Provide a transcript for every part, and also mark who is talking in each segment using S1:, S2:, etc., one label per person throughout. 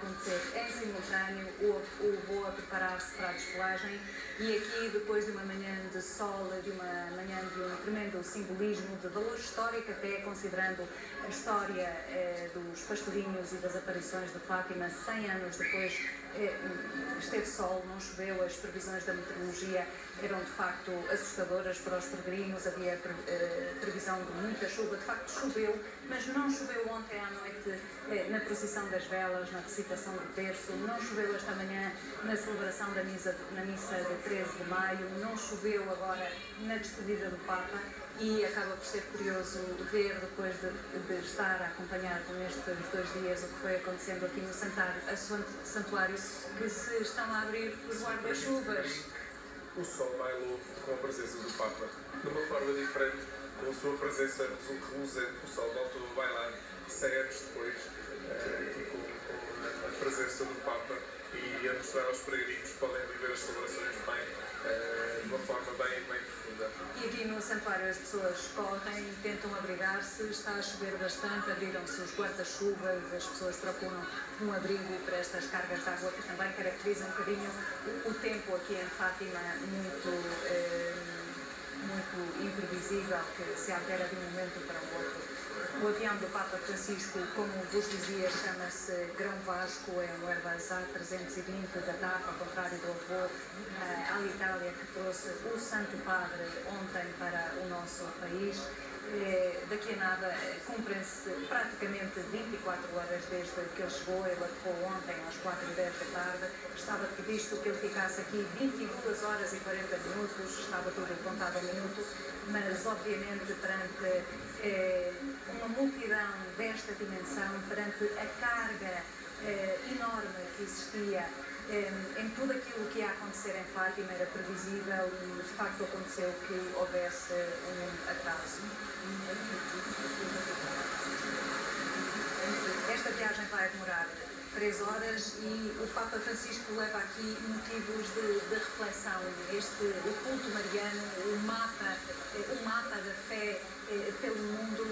S1: acontecer em simultâneo, o voo a preparar-se para a descolagem, e aqui, depois de uma manhã de sol, de uma manhã de um tremendo simbolismo, de valor histórico até, considerando a história dos pastorinhos e das aparições de Fátima, 100 anos depois, esteve sol, não choveu, as previsões da meteorologia eram de facto assustadoras para os peregrinos, havia previsão de muita chuva, de facto choveu, mas não choveu ontem à noite na procissão das velas, na recitação do terço, não choveu esta manhã na celebração na missa de 13 de maio, não choveu agora na despedida do Papa, e acaba por ser curioso ver, depois de estar a acompanhar com estes 2 dias o que foi acontecendo aqui no santuário, que se estão a abrir os guarda-chuvas.
S2: O sol bailou com a presença do Papa, de uma forma diferente, com a sua presença reluzente. O sol voltou a bailar 100 anos depois, aqui com a presença do Papa, e a mostrar aos peregrinos que podem viver as celebrações bem, de uma forma bem profunda.
S1: E aqui no santuário as pessoas correm, tentam abrigar-se, está a chover bastante, abriram-se os guarda-chuvas, as pessoas procuram um abrigo para estas cargas de água que também caracterizam um bocadinho o tempo aqui em Fátima, muito imprevisível, que se altera de um momento para o outro. O avião do Papa Francisco, como vos dizia, chama-se Grão Vasco, é um Airbus A320 da TAP, ao contrário do avô Alitalia, que trouxe o Santo Padre ontem para o nosso país. Daqui a nada cumprem-se praticamente 24 horas desde que ele chegou. Ele aterrou ontem às 4h10 da tarde. Estava previsto que ele ficasse aqui 22 horas e 40 minutos, estava tudo contado ao minuto, mas obviamente perante uma multidão desta dimensão, perante a carga enorme que existia em tudo aquilo que ia acontecer em Fátima, era previsível e de facto aconteceu que houvesse um atraso. Esta viagem vai demorar 3 horas e o Papa Francisco leva aqui motivos de reflexão. O culto mariano, o mapa da fé pelo mundo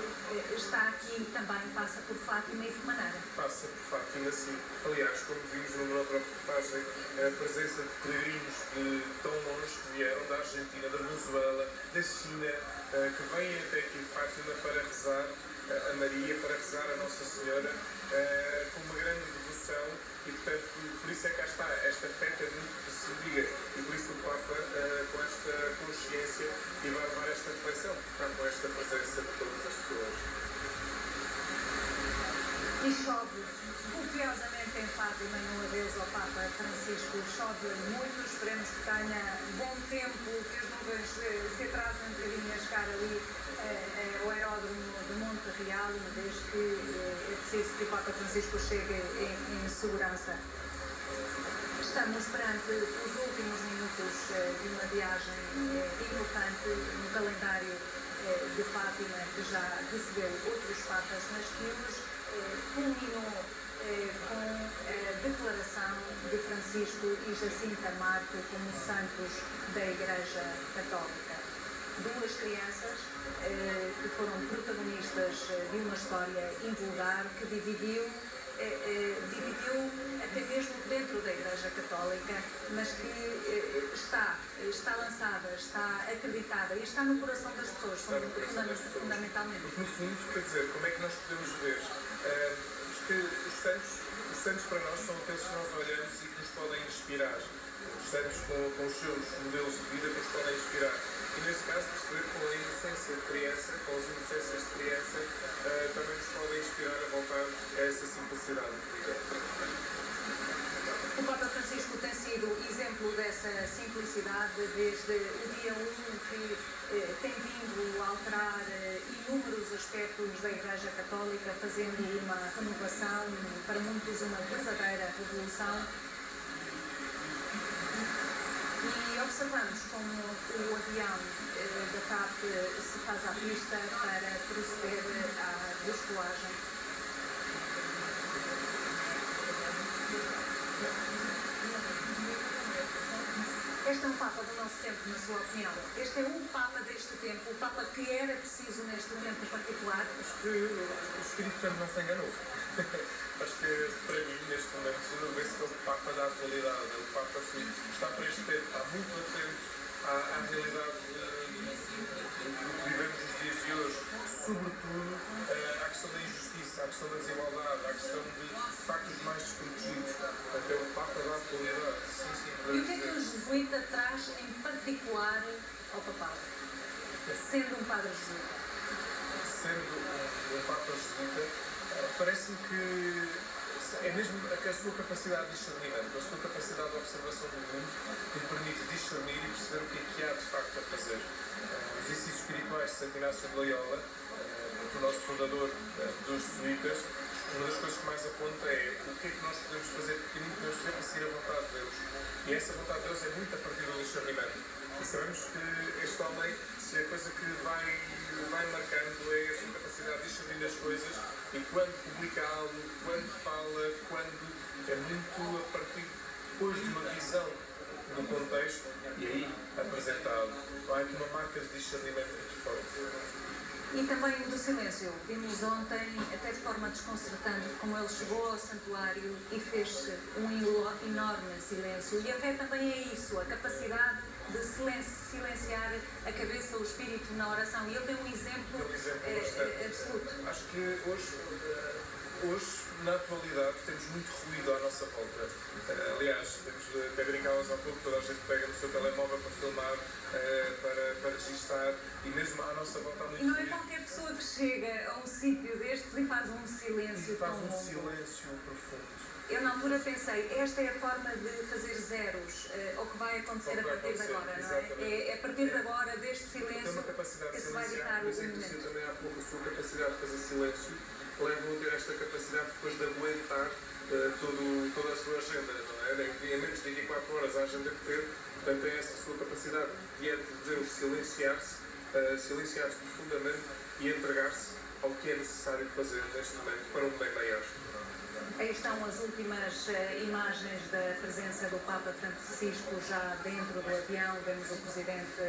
S1: está aqui também, passa por Fátima e de que maneira?
S2: Passa por Fátima, sim. Aliás, como vimos numa outra reportagem, a presença de peregrinos de tão longe que vieram da Argentina, da Venezuela, da China, que vêm até aqui de Fátima para rezar a Maria, para rezar a Nossa Senhora, com uma grande devoção, e portanto, por isso é que cá está, esta festa é muito que se diga, e por isso o Papa, com esta consciência, e vai levar esta reflexão, está com esta presença de todas as pessoas.
S1: E chove copiosamente em Fátima, no adeus ao Papa Francisco. Chove muito, esperemos que tenha bom tempo, que as nuvens se atrasem um bocadinho a chegar ali ao aeródromo de Monte Real, uma vez que é preciso que o Papa Francisco chegue em segurança. Estamos perante os últimos minutos de uma viagem importante no calendário de Fátima, que já recebeu outros papas, mas que hoje culminou com a declaração de Francisco e Jacinta Marco como santos da Igreja Católica. 2 crianças que foram protagonistas de uma história invulgar que dividiu até mesmo dentro da Igreja Católica, mas que está lançada, está acreditada e está no coração das pessoas, fundamentalmente.
S2: No fundo, quer dizer, como é que nós podemos ver? Os santos para nós são aqueles que nós olhamos e que nos podem inspirar. Os santos com os seus modelos de vida que nos podem inspirar. E neste caso, perceber com a inocência de criança, com as inocências de criança, também nos podem inspirar a voltar a essa simplicidade de vida.
S1: O Papa Francisco tem sido exemplo dessa simplicidade desde o dia 1, que tem vindo a alterar inúmeros aspectos da Igreja Católica, fazendo uma renovação, para muitos uma verdadeira revolução. E observamos como o avião da TAP se faz à pista para proceder à descolagem. Este é um Papa do nosso tempo, na sua opinião? Este é um Papa deste tempo, o Papa que era preciso neste tempo particular?
S2: Acho que o Espírito Santo não se enganou. Acho que, para mim, neste momento, Papa da atualidade, é o Papa que está para este tempo, está muito atento à realidade do que vivemos nos dias de hoje, sobretudo à questão da injustiça, à questão da desigualdade, à questão de factos mais desprotegidos. Portanto, é o Papa da atualidade. Sim, sim,
S1: E o que é que o jesuíta traz em particular ao papado, sendo um padre jesuíta?
S2: Sendo um Papa jesuíta, parece-me que é mesmo a sua capacidade de discernimento, a sua capacidade de observação do mundo que lhe permite discernir e perceber o que há de facto a fazer. Os exercícios espirituais de Santo Inácio de Loyola, o nosso fundador dos jesuítas, uma das coisas que mais aponta é o que é que nós podemos fazer pequenino para sempre seguir a vontade de Deus. E essa vontade de Deus é muito a partir do discernimento. E sabemos que este homem, se a coisa que vai marcando é a sua capacidade de discernir as coisas, e quando publica algo, quando fala, quando é muito a partir depois de uma visão do contexto e aí apresentá-lo. Há aqui uma marca de discernimento muito forte.
S1: E também do silêncio. Vimos ontem, até de forma desconcertante, como ele chegou ao santuário e fez um enorme silêncio. E a fé também é isso, a capacidade de silenciar a cabeça, o espírito na oração. E ele tem um exemplo absoluto.
S2: Acho que hoje, na atualidade, temos muito ruído à nossa volta. Aliás, temos até brincávamos há pouco, toda a gente pega no seu telemóvel para filmar, para registar, e mesmo à nossa volta há muito
S1: ruído. E não é
S2: ruído.
S1: qualquer pessoa que chega a um sítio destes e faz um silêncio tão longo.
S2: Faz um silêncio profundo.
S1: Eu na altura pensei, esta é a forma de fazer zeros, ao que vai acontecer a partir de agora, não é? É a partir de agora, deste silêncio, que se vai evitar o momento.
S2: Também há pouco a sua capacidade de fazer silêncio leva-o a ter esta capacidade depois de aguentar toda a sua agenda, não é? Em menos de 24 horas a agenda que teve, portanto tem essa sua capacidade diante de Deus silenciar-se profundamente e entregar-se ao que é necessário fazer neste momento para um bem maior.
S1: Aí estão as últimas imagens da presença do Papa Francisco já dentro do avião. Vemos o Presidente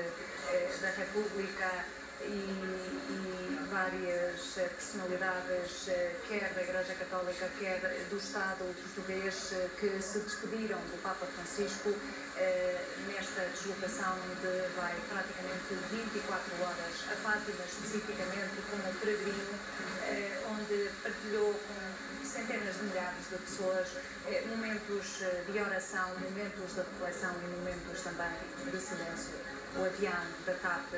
S1: da República e várias personalidades, quer da Igreja Católica, quer do Estado português, que se despediram do Papa Francisco nesta deslocação de vai praticamente 24 horas a Fátima, especificamente como peregrino, onde partilhou com centenas de milhares de pessoas momentos de oração, momentos de reflexão e momentos também de silêncio. O avião da TAP,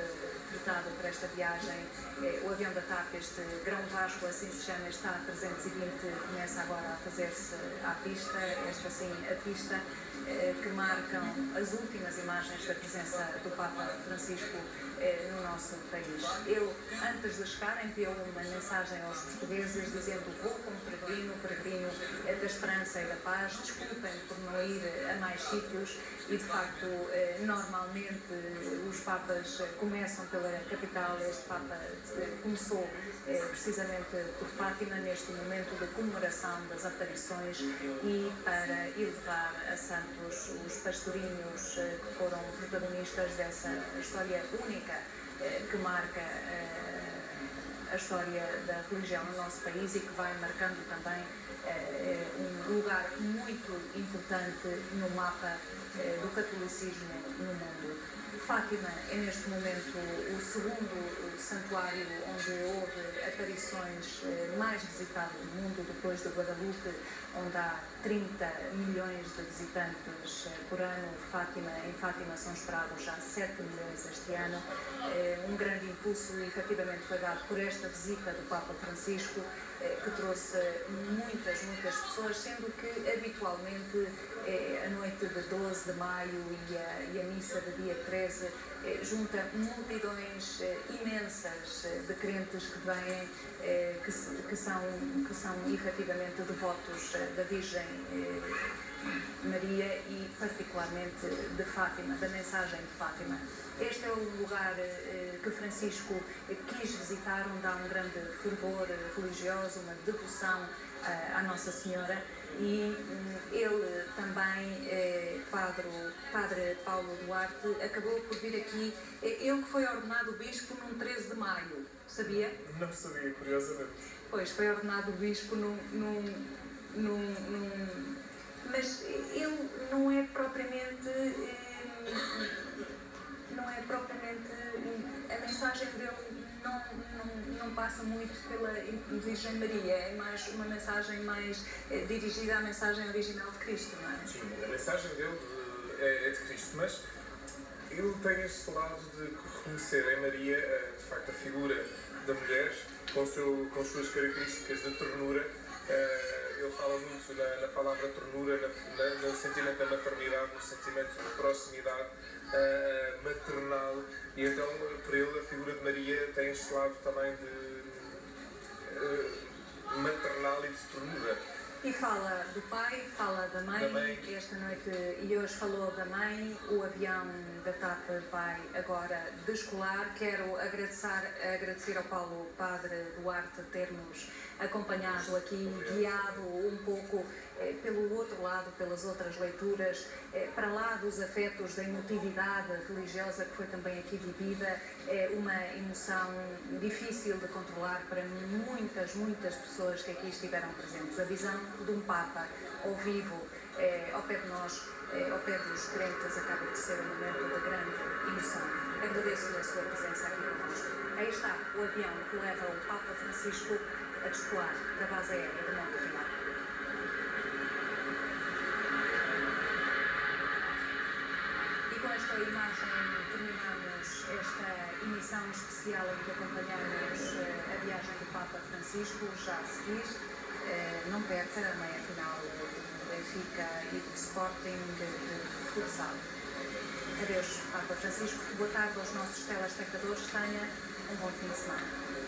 S1: tratado para esta viagem, o avião da TAP, este Grão Vasco, assim se chama, está a 320, começa agora a fazer-se à pista, esta sim, a pista, que marcam as últimas imagens da presença do Papa Francisco no nosso país. Ele, antes de chegar, enviou uma mensagem aos portugueses dizendo: vou como peregrino da esperança e da paz, desculpem por não ir a mais sítios. E de facto, normalmente os papas começam pela capital. Este Papa começou precisamente por Fátima, neste momento de comemoração das aparições, e para elevar a santos os pastorinhos que foram protagonistas dessa história única que marca a história da religião no nosso país e que vai marcando também um lugar muito importante no mapa do catolicismo no mundo. Fátima é neste momento o segundo santuário onde houve aparições mais visitado no mundo, depois do Guadalupe, onde há 30 milhões de visitantes por ano. Em Fátima são esperados já 7 milhões este ano. Um grande impulso efetivamente foi dado por esta visita do Papa Francisco, que trouxe muitas pessoas, sendo que habitualmente a noite de 12 de maio e a missa de dia 13 junta multidões imensas de crentes que vêm, que são efetivamente devotos da Virgem Maria e particularmente de Fátima, da mensagem de Fátima. Este é o lugar que Francisco quis visitar, onde há um grande fervor religioso, uma devoção à Nossa Senhora, e ele também, Padre Paulo Duarte, acabou por vir aqui. Ele que foi ordenado bispo num 13 de maio, sabia?
S2: Não sabia, curiosamente.
S1: Pois, foi ordenado bispo mas ele pela Virgem Maria, é mais uma mensagem mais dirigida à mensagem original de Cristo, não é?
S2: Sim, a mensagem dele é de Cristo, mas ele tem este lado de reconhecer em Maria, de facto, a figura da mulher, com suas características de ternura. Ele fala muito na palavra ternura, no sentimento da maternidade, no sentimento de proximidade maternal, e então para ele a figura de Maria tem este lado também de maternal e de ternura.
S1: E fala do pai, fala da mãe, esta noite e hoje falou da mãe. O avião da TAP vai agora descolar. Quero agradecer ao Paulo Padre Duarte ter-nos acompanhado aqui, guiado um pouco pelo outro lado, pelas outras leituras, para lá dos afetos, da emotividade religiosa que foi também aqui vivida. É uma emoção difícil de controlar para muitas pessoas que aqui estiveram presentes. A visão de um Papa ao vivo, ao pé de nós, ao pé dos crentes, acaba por ser um momento de grande emoção. Agradeço-lhe a sua presença aqui conosco. Aí está o avião que leva o Papa Francisco a descolar da base aérea de Montevideo. E com esta imagem terminamos esta emissão especial em que acompanhamos a viagem do Papa Francisco. Já a seguir, não perca a meia-final do Benfica e do Sporting de futsal. Adeus, Papa Francisco. Boa tarde aos nossos telespectadores. Tenha um bom fim de semana.